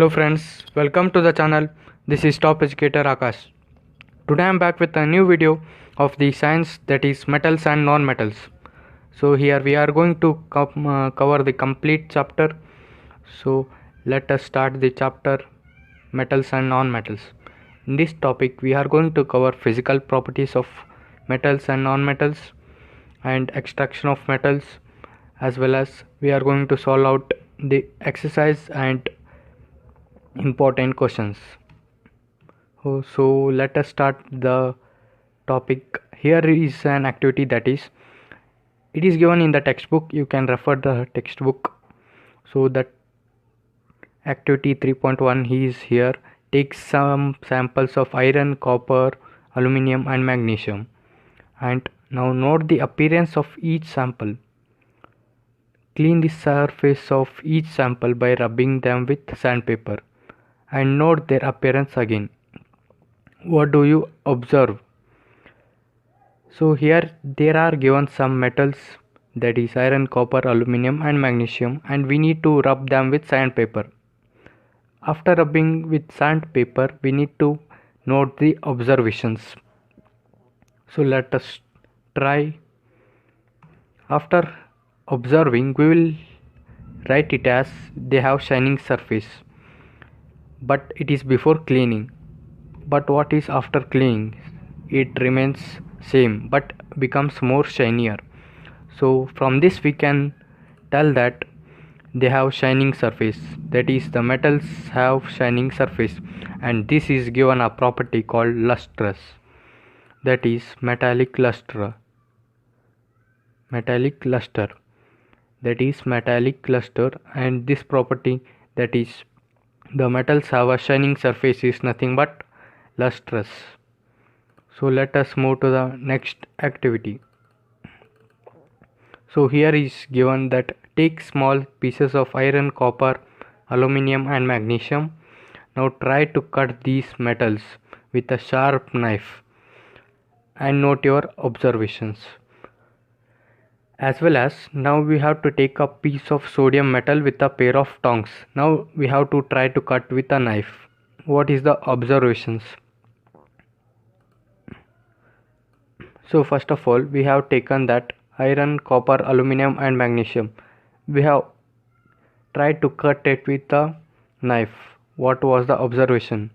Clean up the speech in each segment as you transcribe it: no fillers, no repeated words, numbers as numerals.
Hello friends, welcome to the channel. This is Top Educator Akash. Today I am back with a new video of the science, that is metals and non-metals. So here we are going to cover the complete chapter. So let us start the chapter metals and non-metals. In this topic we are going to cover physical properties of metals and non-metals and extraction of metals, as well as we are going to solve out the exercise and important questions. So let us start the topic. Here is an activity, that is, it is given in the textbook. You can refer the textbook. So that activity 3.1 is here. Take some samples of iron, copper, aluminum and magnesium, and now note the appearance of each sample. Clean the surface of each sample by rubbing them with sandpaper and note their appearance again. What do you observe? So here there are given some metals, that is iron, copper, aluminum and magnesium, and we need to rub them with sandpaper. After rubbing with sandpaper, we need to note the observations. So let us try. After observing, we will write it as they have shining surface, but it is before cleaning. But what is after cleaning? It remains same but becomes more shinier. So from this we can tell that they have shining surface, that is the metals have shining surface, and this is given a property called lustrous, that is metallic luster, that is metallic luster. And this property, that is the metals have a shining surface, is nothing but lustrous. So let us move to the next activity. So here is given that take small pieces of iron, copper, aluminum and magnesium. Now try to cut these metals with a sharp knife and note your observations. As well as now we have to take a piece of sodium metal with a pair of tongs. Now we have to try to cut with a knife. What is the observations? So first of all, we have taken that iron, copper, aluminum and magnesium. We have tried to cut it with a knife. What was the observation?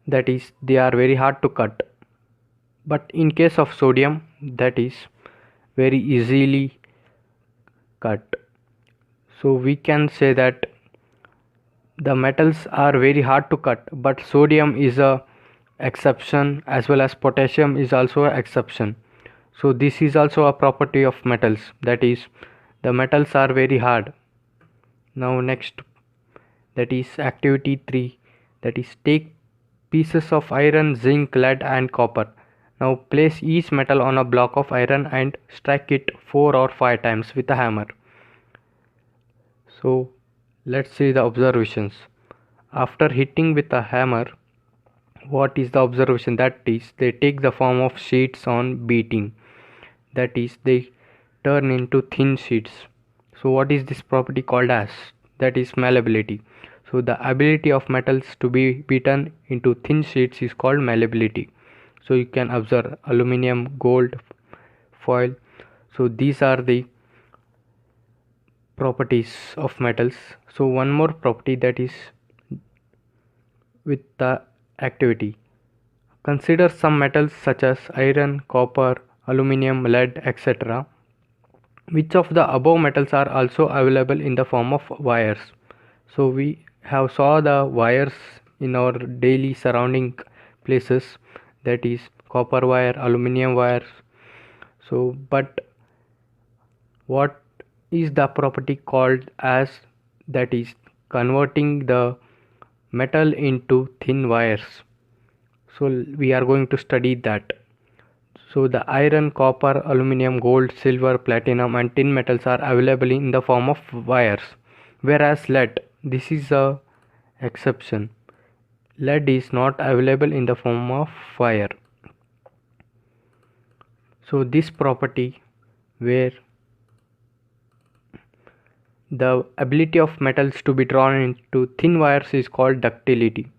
That is, they are very hard to cut. But in case of sodium, that is very easily cut. So we can say that the metals are very hard to cut, but sodium is a exception, as well as potassium is also an exception. So this is also a property of metals, that is the metals are very hard. Now next, that is activity 3, that is take pieces of iron, zinc, lead and copper. Now place each metal on a block of iron and strike it 4 or 5 times with a hammer. So let's see the observations. After hitting with a hammer, what is the observation? That is, they take the form of sheets on beating, that is they turn into thin sheets. So what is this property called as? That is malleability. So the ability of metals to be beaten into thin sheets is called malleability. So you can observe aluminum, gold, foil. So these are the properties of metals. So one more property, that is with the activity. Consider some metals such as iron, copper, aluminum, lead, etc. Which of the above metals are also available in the form of wires? So we have saw the wires in our daily surrounding places, that is copper wire, aluminum wires. So but what is the property called as? That is converting the metal into thin wires. So we are going to study that. So the iron, copper, aluminum, gold, silver, platinum and tin metals are available in the form of wires, whereas lead, this is a exception. Lead is not available in the form of wire. So this property, where The ability of metals to be drawn into thin wires is called ductility.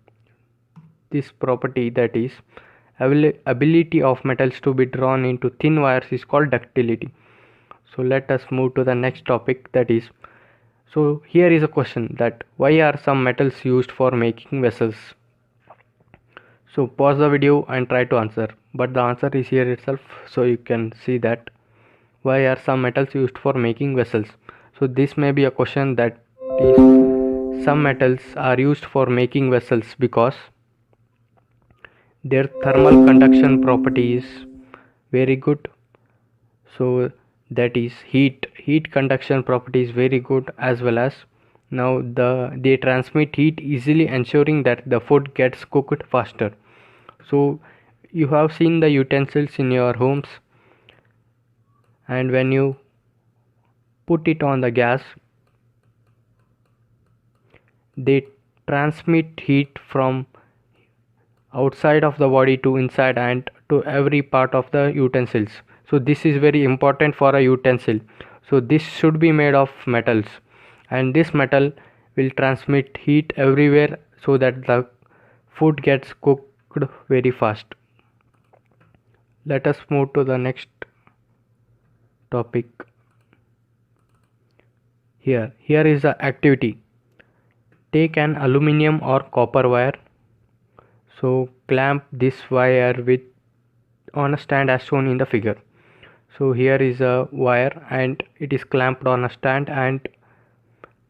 This property, that is ability of metals to be drawn into thin wires, is called ductility. So let us move to the next topic, that is, so here is a question that why are some metals used for making vessels? So pause the video and try to answer, but the answer is here itself, so you can see that why are some metals used for making vessels. So this may be a question, that is, some metals are used for making vessels because their thermal conduction property is very good. So that is heat conduction property is very good, as well as now they transmit heat easily, ensuring that the food gets cooked faster. So you have seen the utensils in your homes, and when you put it on the gas, they transmit heat from outside of the body to inside and to every part of the utensils. So this is very important for a utensil. So this should be made of metals, and this metal will transmit heat everywhere so that the food gets cooked very fast. Let us move to the next topic. Here is the activity. Take an aluminium or copper wire. So clamp this wire with on a stand as shown in the figure. So here is a wire and it is clamped on a stand, and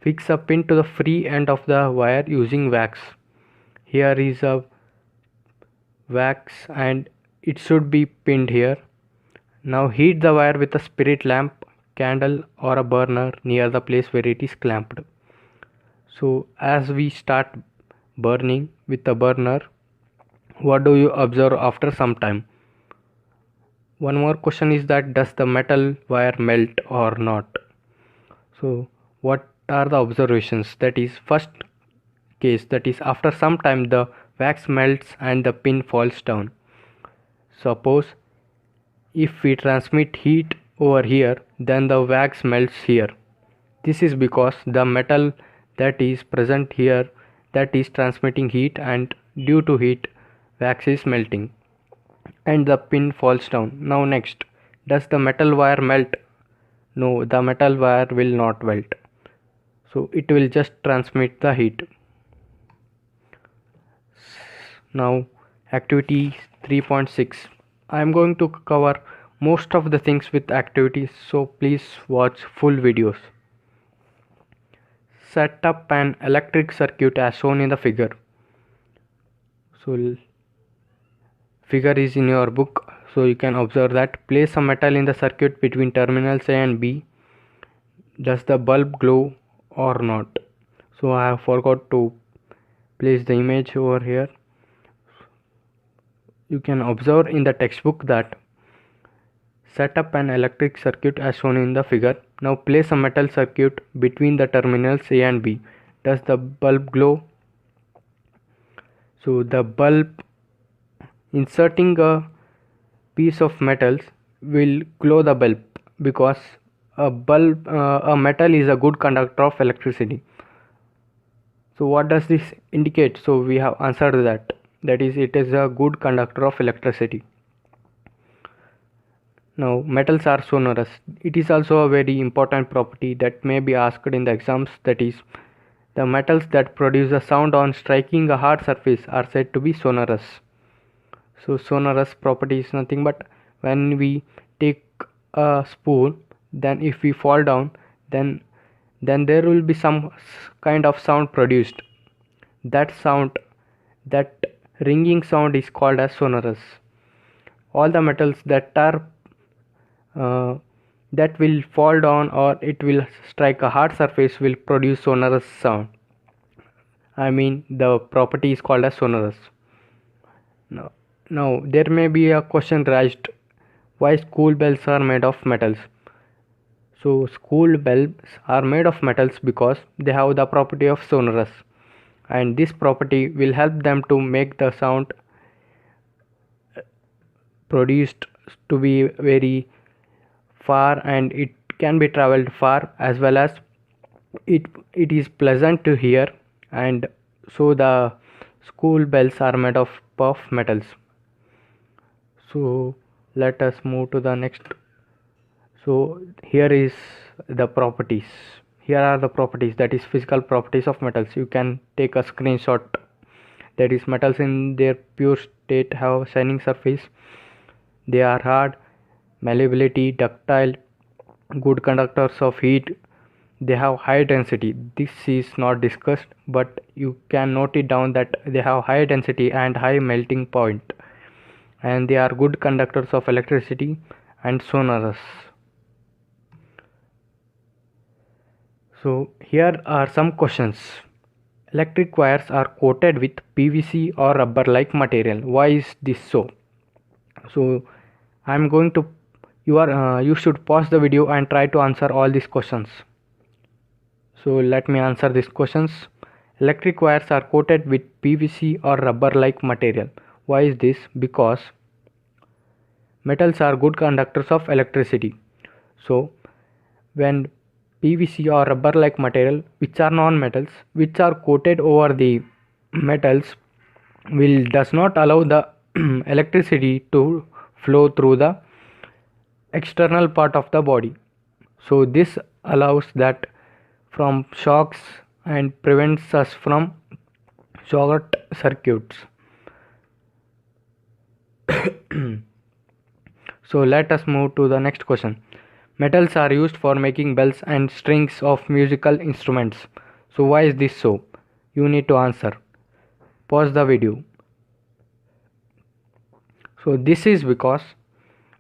fix a pin to the free end of the wire using wax. Here is a wax and it should be pinned here. Now heat the wire with a spirit lamp, candle or a burner near the place where it is clamped. So as we start burning with the burner, what do you observe after some time? One more question is that does the metal wire melt or not? So what are the observations? That is, first case, that is after some time the wax melts and the pin falls down. Suppose if we transmit heat over here, then the wax melts here. This is because the metal that is present here, that is transmitting heat, and due to heat wax is melting and the pin falls down. Now next, does the metal wire melt? No, the metal wire will not melt. So it will just transmit the heat. Now activity 3.6. I am going to cover most of the things with activities, so please watch full videos. Set up an electric circuit as shown in the figure. So figure is in your book, so you can observe that. Place a metal in the circuit between terminals A and B. Does the bulb glow or not? So I have forgot to place the image over here. You can observe in the textbook that set up an electric circuit as shown in the figure. Now place a metal circuit between the terminals A and B. Does the bulb glow? So the bulb, inserting a piece of metals will glow the bulb, because a metal is a good conductor of electricity. So what does this indicate? So we have answered that is, it is a good conductor of electricity. Now metals are sonorous. It is also a very important property that may be asked in the exams, that is, the metals that produce a sound on striking a hard surface are said to be sonorous. So sonorous property is nothing but when we take a spoon, then if we fall down, then there will be some kind of sound produced. That sound, that ringing sound, is called as sonorous. All the metals that are that will fall down or it will strike a hard surface will produce sonorous sound. I mean, the property is called as sonorous. Now there may be a question raised, why school bells are made of metals? So school bells are made of metals because they have the property of sonorous, and this property will help them to make the sound produced to be very far, and it can be traveled far, as well as it is pleasant to hear, and so the school bells are made of puff metals. So let us move to the next. So here is the properties. Here are the properties, that is physical properties of metals. You can take a screenshot. That is, metals in their pure state have shining surface. They are hard, malleability, ductile, good conductors of heat. They have high density. This is not discussed, but you can note it down that they have high density and high melting point, and they are good conductors of electricity and sonorous. So here are some questions. Electric wires are coated with PVC or rubber like material. Why is this so? So I'm going to you should pause the video and try to answer all these questions. So let me answer these questions. Electric wires are coated with PVC or rubber like material. Why is this? Because metals are good conductors of electricity. So when PVC or rubber like material, which are non-metals, which are coated over the metals, does not allow the electricity to flow through the external part of the body. So this allows that from shocks and prevents us from short circuits. So let us move to the next question. Metals are used for making bells and strings of musical instruments. So why is this so? You need to answer. Pause the video. So this is because,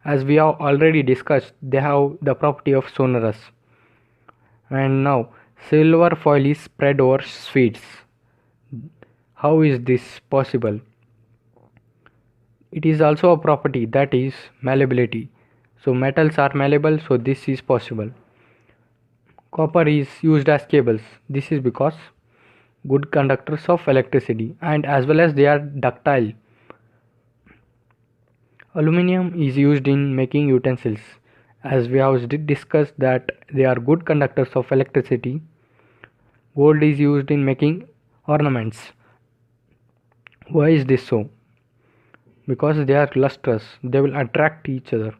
as we have already discussed, they have the property of sonorous. And now silver foil is spread over sweets. How is this possible? It is also a property, that is malleability. So metals are malleable, so this is possible. Copper is used as cables. This is because good conductors of electricity, and as well as they are ductile. Aluminium is used in making utensils. As we have discussed that they are good conductors of electricity. Gold is used in making ornaments. Why is this so? Because they are lustrous. They will attract each other.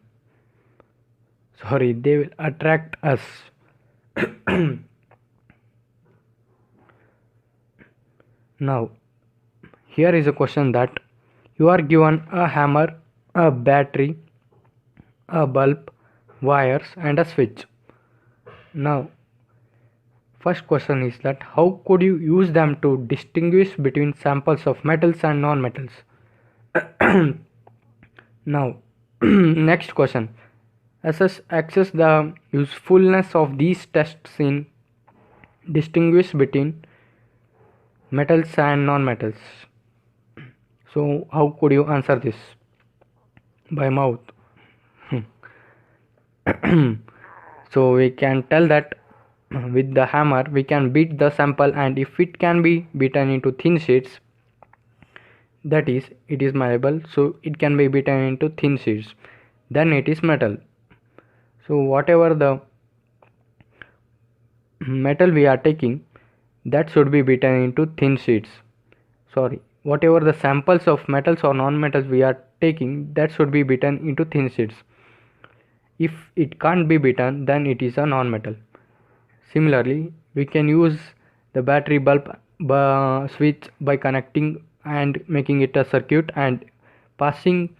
They will attract us. Now, here is a question that you are given a hammer, a battery, a bulb, wires, and a switch. Now, first question is that how could you use them to distinguish between samples of metals and non-metals? Now, next question. Assess the usefulness of these tests in distinguish between metals and non-metals. So how could you answer this? By mouth. So we can tell that with the hammer we can beat the sample, and if it can be beaten into thin sheets, that is, it is malleable, so it can be beaten into thin sheets, then it is metal. So whatever the metal we are taking, that should be beaten into thin sheets. Whatever the samples of metals or non-metals we are taking, that should be beaten into thin sheets. If it can't be beaten, then it is a non-metal. Similarly, we can use the battery bulb switch by connecting and making it a circuit and passing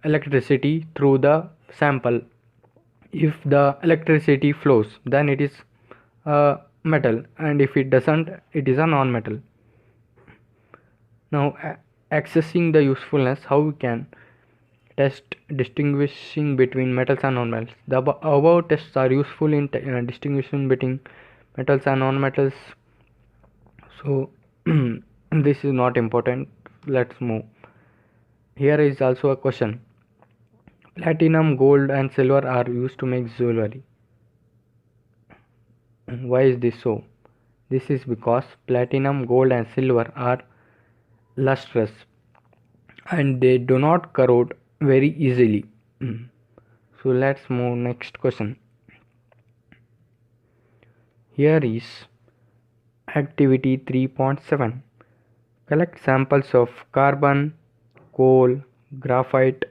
electricity through the sample. If the electricity flows, then it is a metal, and if it doesn't, it is a non-metal. Now, accessing the usefulness, how we can test distinguishing between metals and non-metals. The above tests are useful in distinguishing between metals and non-metals. So this is not important. Let's move. Here is also a question. Platinum, gold, and silver are used to make jewelry. Why is this so? This is because platinum, gold, and silver are lustrous and they do not corrode very easily. So let's move next question. Here is activity 3.7. Collect samples of carbon, coal, graphite,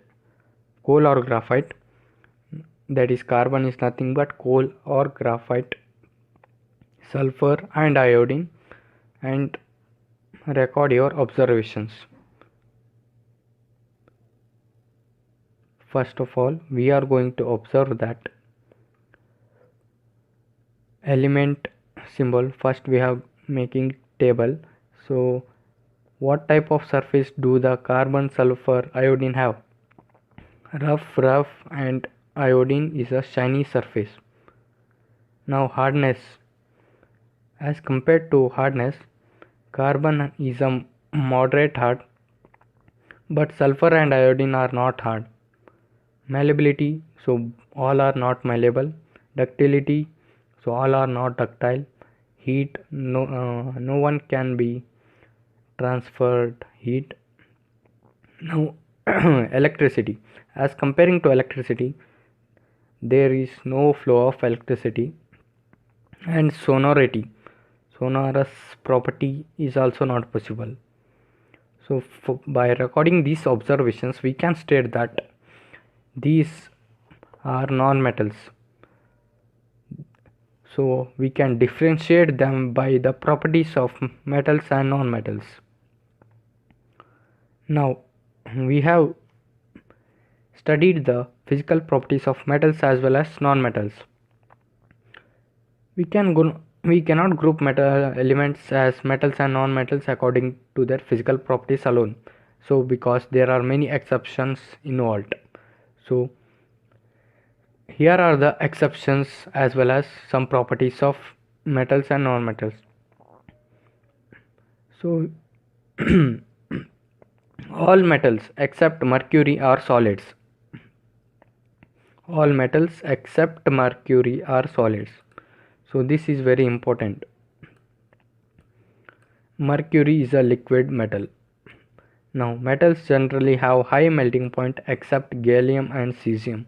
coal or graphite, that is carbon is nothing but coal or graphite, sulfur and iodine, and record your observations. First of all, we are going to observe that element symbol. First we have making table. So what type of surface do the carbon, sulfur, iodine have? Rough, and iodine is a shiny surface. Now hardness. As compared to hardness, carbon is a moderate hard, but sulfur and iodine are not hard. Malleability, so all are not malleable. Ductility, so all are not ductile. Heat, no one can be transferred heat. Now electricity. As comparing to electricity, there is no flow of electricity. And sonority, sonorous property is also not possible. So by recording these observations, we can state that these are non-metals. So we can differentiate them by the properties of metals and non-metals. Now we have studied the physical properties of metals as well as non-metals. We cannot group metal elements as metals and non-metals according to their physical properties alone. So because there are many exceptions involved. So here are the exceptions as well as some properties of metals and non-metals. So all metals except mercury are solids. All metals except mercury are solids. So this is very important. Mercury is a liquid metal. Now metals generally have high melting point except gallium and cesium.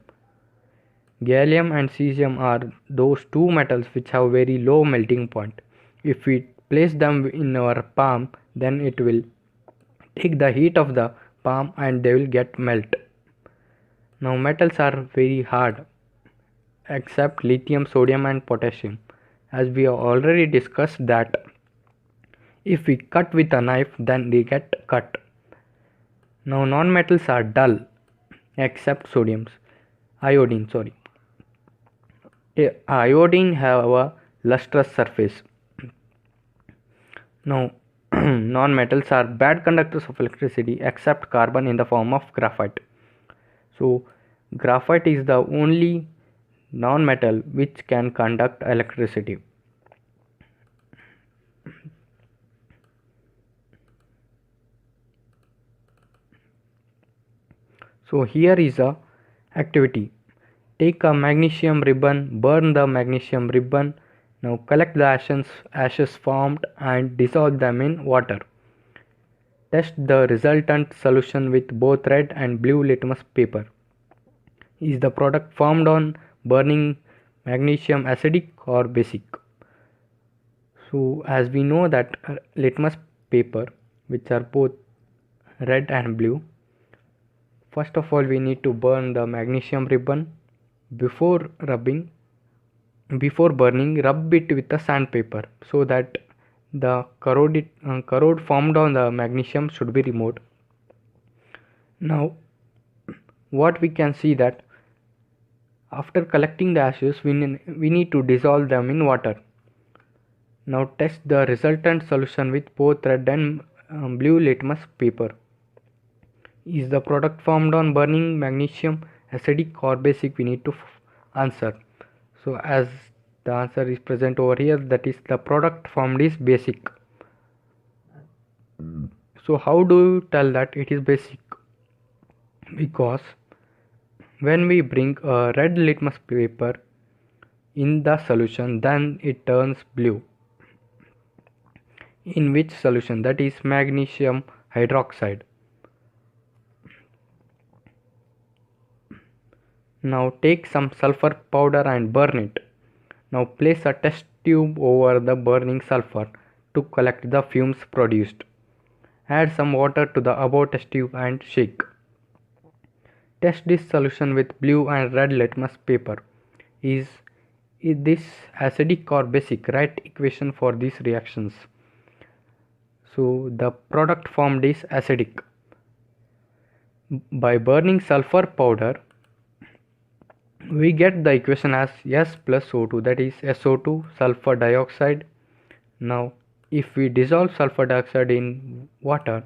Gallium and cesium are those two metals which have very low melting point. If we place them in our palm, then it will take the heat of the palm and they will get melt. Now metals are very hard except lithium, sodium and potassium. As we have already discussed that if we cut with a knife, then they get cut. Now non-metals are dull except iodine. Iodine have a lustrous surface. Now non-metals are bad conductors of electricity except carbon in the form of graphite. So graphite is the only non-metal which can conduct electricity. So here is a activity. Take a magnesium ribbon, burn the magnesium ribbon. Now collect the ashes formed and dissolve them in water. Test the resultant solution with both red and blue litmus paper. Is the product formed on burning magnesium acidic or basic? So as we know that litmus paper, which are both red and blue, first of all we need to burn the magnesium ribbon. Before burning, rub it with the sandpaper so that the corrode formed on the magnesium should be removed. Now what we can see that after collecting the ashes, we need to dissolve them in water. Now test the resultant solution with both red and blue litmus paper. Is the product formed on burning magnesium acidic or basic? We need to answer. So as the answer is present over here, that is the product formed is basic. So how do you tell that it is basic? Because when we bring a red litmus paper in the solution, then it turns blue. In which solution? That is magnesium hydroxide. Now take some sulfur powder and burn it. Now place a test tube over the burning sulfur to collect the fumes produced. Add some water to the above test tube and shake. Test this solution with blue and red litmus paper. Is this acidic or basic? Write equation for these reactions. So the product formed is acidic. By burning sulfur powder, we get the equation as S plus O2, that is SO2 sulfur dioxide. Now if we dissolve sulfur dioxide in water,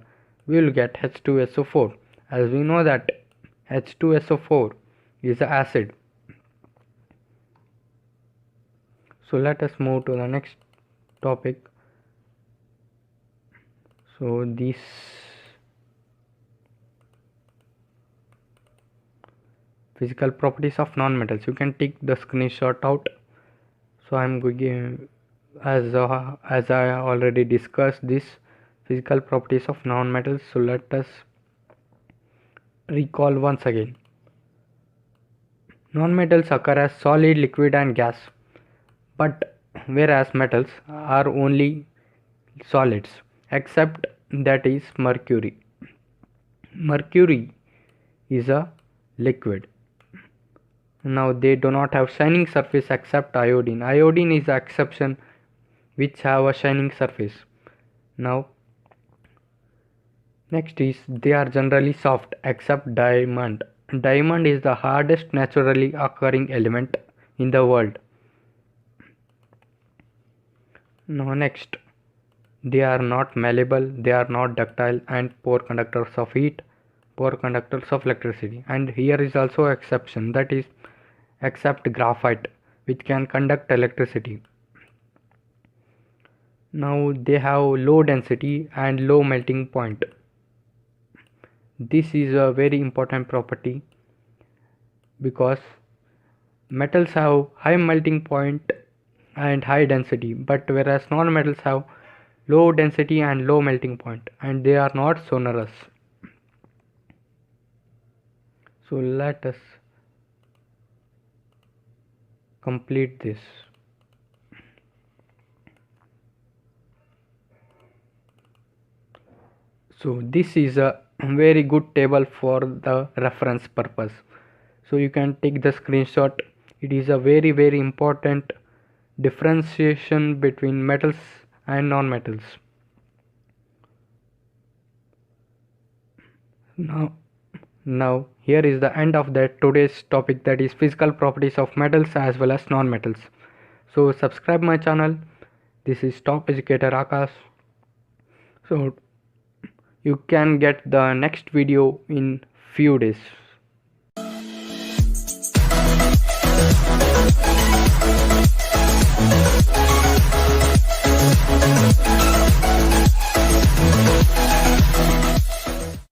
we will get H2SO4. As we know that H2SO4 is an acid. So let us move to the next topic. So this physical properties of non-metals, you can take the screenshot out. So I'm going, as I already discussed this physical properties of non-metals, so let us recall once again. Non-metals occur as solid, liquid and gas, but whereas metals are only solids, except that is mercury. Mercury is a liquid. Now they do not have shining surface except iodine. Iodine is the exception which have a shining surface. Now next is they are generally soft except diamond. Diamond is the hardest naturally occurring element in the world. Now next, they are not malleable, they are not ductile and poor conductors of heat, poor conductors of electricity. And here is also exception, that is except graphite, which can conduct electricity. Now they have low density and low melting point. This is a very important property because metals have high melting point and high density, but whereas non-metals have low density and low melting point, and they are not sonorous. So let us complete this. So this is a very good table for the reference purpose. So you can take the screenshot. It is a very important differentiation between metals and non-metals. Now here is the end of that today's topic, that is physical properties of metals as well as non-metals. So subscribe my channel. This is Top Educator Akash. So you can get the next video in few days.